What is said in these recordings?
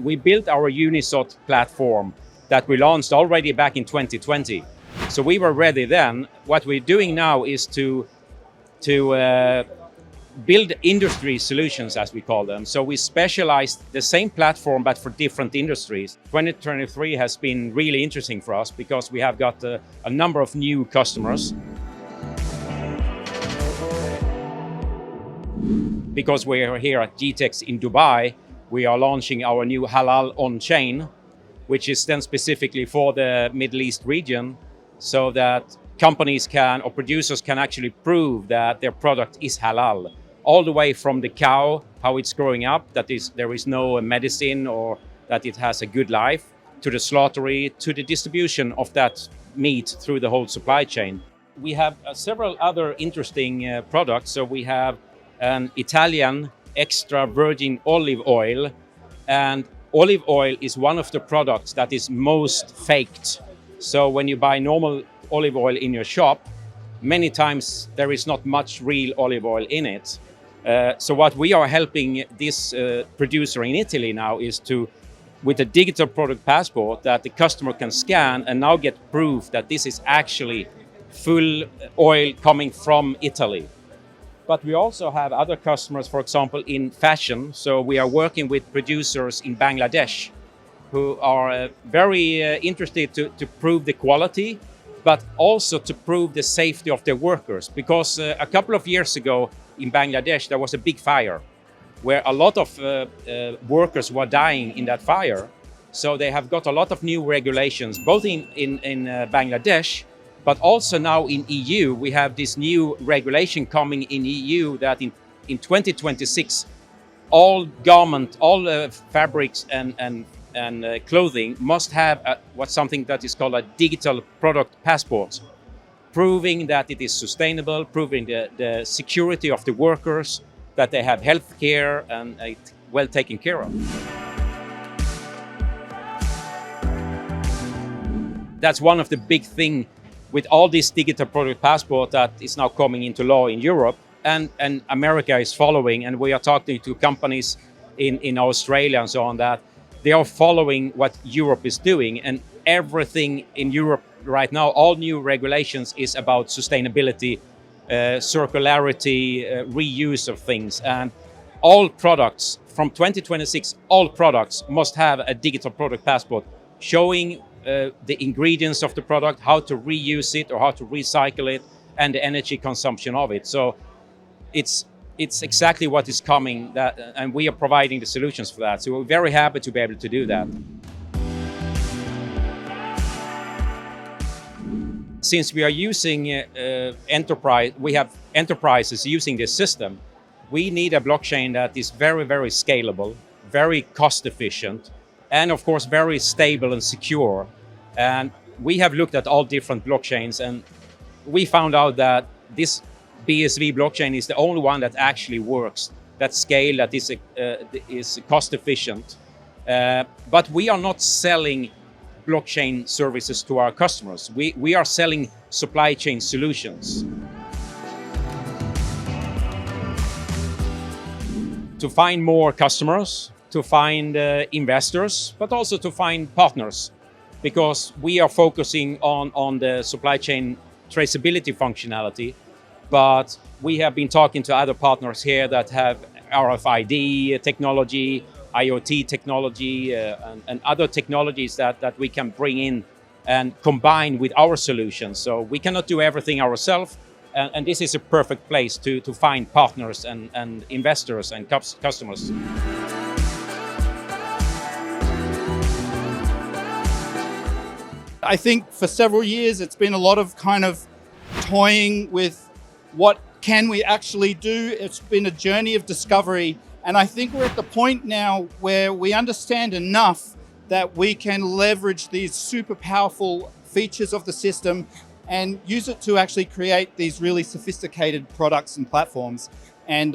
we built our UNISOT platform that we launched already back in 2020. So we were ready then. What we're doing now is to build industry solutions, as we call them. So we specialized the same platform, but for different industries. 2023 has been really interesting for us because we have got a number of new customers. Because we are here at GITEX in Dubai, we are launching our new Halal On Chain, which is then specifically for the Middle East region, so that companies can, or producers can actually prove that their product is halal. All the way from the cow, how it's growing up, that there is no medicine or that it has a good life, to the slaughtery, to the distribution of that meat through the whole supply chain. We have several other interesting products. So we have an Italian extra virgin olive oil, and olive oil is one of the products that is most faked. So when you buy normal olive oil in your shop, many times there is not much real olive oil in it. So what we are helping this producer in Italy now is to, with a digital product passport that the customer can scan and now get proof that this is actually full oil coming from Italy. But we also have other customers, for example, in fashion. So we are working with producers in Bangladesh who are very interested to prove the quality, but also to prove the safety of their workers. Because a couple of years ago in Bangladesh, there was a big fire where a lot of workers were dying in that fire. So they have got a lot of new regulations, both in Bangladesh, but also now in EU. We have this new regulation coming in EU that in 2026, all garment, all fabrics and clothing must have something that is called a digital product passport, proving that it is sustainable, proving the security of the workers, that they have health care and well taken care of. That's one of the big things with all this digital product passport that is now coming into law in Europe, and America is following, and we are talking to companies in Australia and so on, that they are following what Europe is doing. And everything in Europe right now, all new regulations is about sustainability, circularity, reuse of things. And all products from 2026, all products must have a digital product passport showing the ingredients of the product, how to reuse it or how to recycle it, and the energy consumption of it. So it's exactly what is coming, and we are providing the solutions for that. So we're very happy to be able to do that. Since we are using we have enterprises using this system, we need a blockchain that is very, very scalable, very cost efficient, and of course very stable and secure. And we have looked at all different blockchains, and we found out that this BSV blockchain is the only one that actually works, that scale, that is cost efficient. But we are not selling blockchain services to our customers. We are selling supply chain solutions. To find more customers, to find investors, but also to find partners, because we are focusing on the supply chain traceability functionality. But we have been talking to other partners here that have RFID technology, IoT technology, and other technologies that we can bring in and combine with our solutions. So we cannot do everything ourselves, and this is a perfect place to find partners and investors and customers. I think for several years it's been a lot of kind of toying with what can we actually do. It's been a journey of discovery, and I think we're at the point now where we understand enough that we can leverage these super powerful features of the system and use it to actually create these really sophisticated products and platforms. And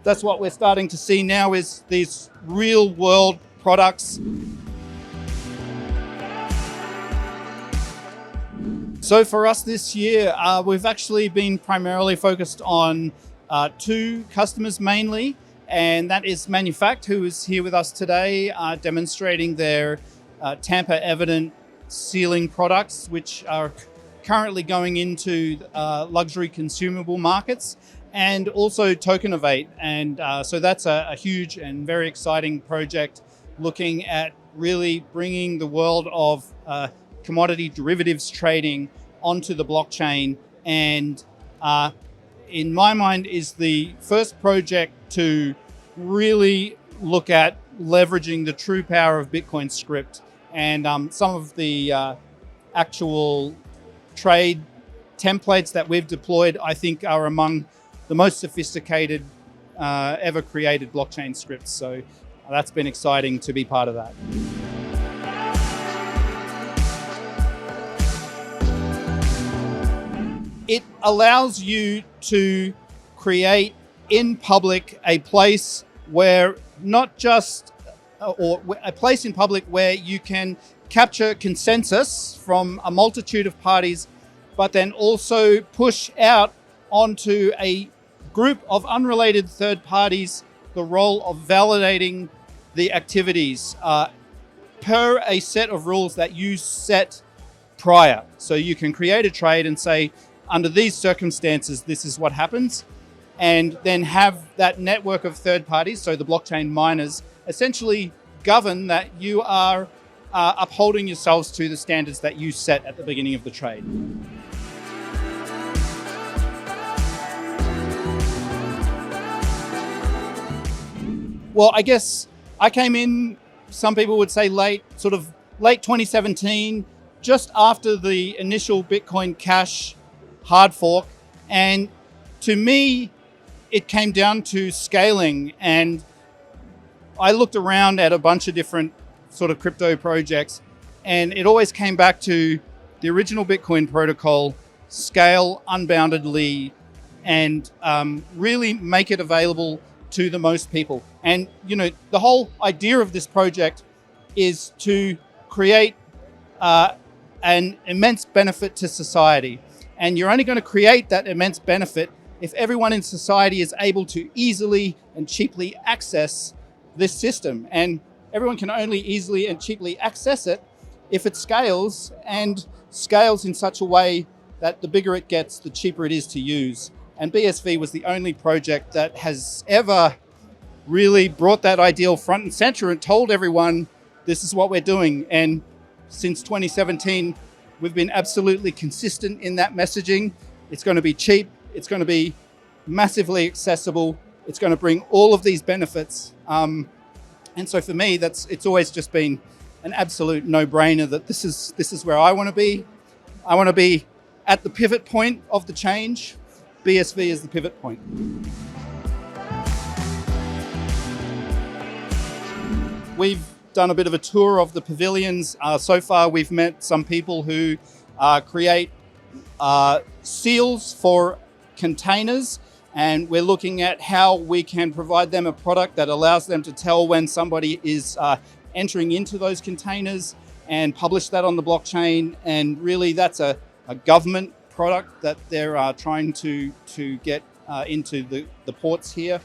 that's what we're starting to see now, is these real world products. So for us this year, we've actually been primarily focused on two customers mainly, and that is Manufact, who is here with us today, demonstrating their tamper-evident sealing products, which are currently going into luxury consumable markets, and also Tokenovate. And so that's a huge and very exciting project, looking at really bringing the world of commodity derivatives trading onto the blockchain, and in my mind is the first project to really look at leveraging the true power of Bitcoin script. And some of the actual trade templates that we've deployed, I think, are among the most sophisticated ever created blockchain scripts. So that's been exciting to be part of that. It allows you to create in public a place where not just, or a place in public where you can capture consensus from a multitude of parties, but then also push out onto a group of unrelated third parties the role of validating the activities per a set of rules that you set prior. So you can create a trade and say, under these circumstances, this is what happens, and then have that network of third parties, so the blockchain miners, essentially govern that you are upholding yourselves to the standards that you set at the beginning of the trade. Well, I guess I came in, some people would say late 2017, just after the initial Bitcoin Cash hard fork. And to me, it came down to scaling. And I looked around at a bunch of different sort of crypto projects, and it always came back to the original Bitcoin protocol, scale unboundedly, and really make it available to the most people. And the whole idea of this project is to create an immense benefit to society. And you're only going to create that immense benefit if everyone in society is able to easily and cheaply access this system. And everyone can only easily and cheaply access it if it scales, and scales in such a way that the bigger it gets, the cheaper it is to use. And BSV was the only project that has ever really brought that ideal front and center and told everyone, this is what we're doing. And since 2017, we've been absolutely consistent in that messaging. It's going to be cheap. It's going to be massively accessible. It's going to bring all of these benefits. And so for me, it's always just been an absolute no-brainer that this is where I want to be. I want to be at the pivot point of the change. BSV is the pivot point. We've done a bit of a tour of the pavilions. So far, we've met some people who create seals for containers, and we're looking at how we can provide them a product that allows them to tell when somebody is entering into those containers and publish that on the blockchain. And really, that's a government product that they're trying to get into the ports here.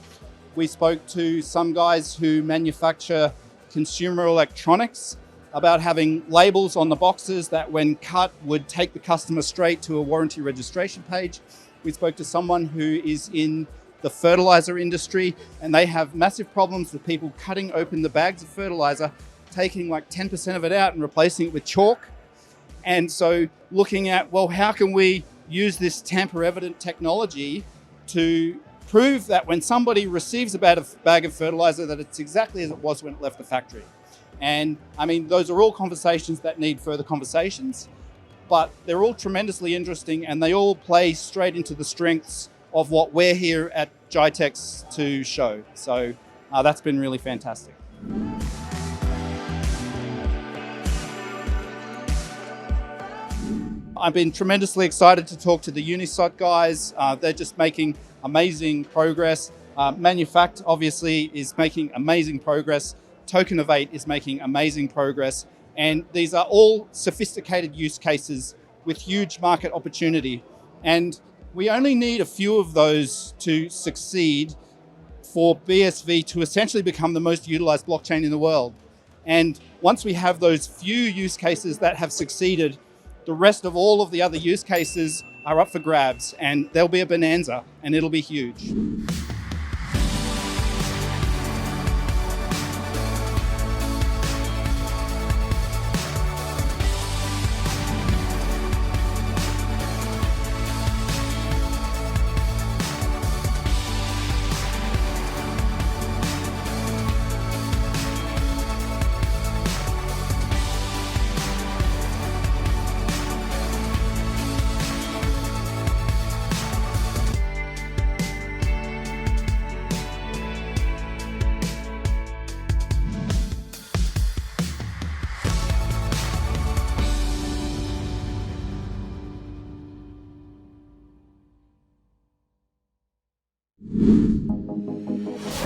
We spoke to some guys who manufacture consumer electronics about having labels on the boxes that when cut would take the customer straight to a warranty registration page. We spoke to someone who is in the fertilizer industry, and they have massive problems with people cutting open the bags of fertilizer, taking like 10% of it out and replacing it with chalk. And so looking at, well, how can we use this tamper-evident technology to prove that when somebody receives a bag of fertilizer, that it's exactly as it was when it left the factory. And I mean, those are all conversations that need further conversations, but they're all tremendously interesting, and they all play straight into the strengths of what we're here at GITEX to show. So that's been really fantastic. I've been tremendously excited to talk to the UNISOT guys. They're just making amazing progress. Manufact obviously is making amazing progress. Tokenovate is making amazing progress. And these are all sophisticated use cases with huge market opportunity. And we only need a few of those to succeed for BSV to essentially become the most utilized blockchain in the world. And once we have those few use cases that have succeeded, the rest of all of the other use cases are up for grabs, and there'll be a bonanza, and it'll be huge.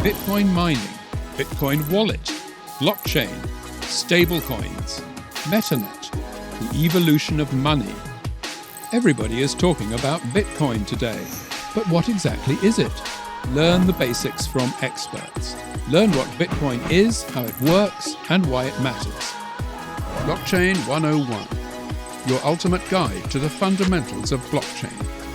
Bitcoin mining, Bitcoin wallet, blockchain, stablecoins, MetaNet, the evolution of money. Everybody is talking about Bitcoin today, but what exactly is it? Learn the basics from experts. Learn what Bitcoin is, how it works, and why it matters. Blockchain 101, your ultimate guide to the fundamentals of blockchain.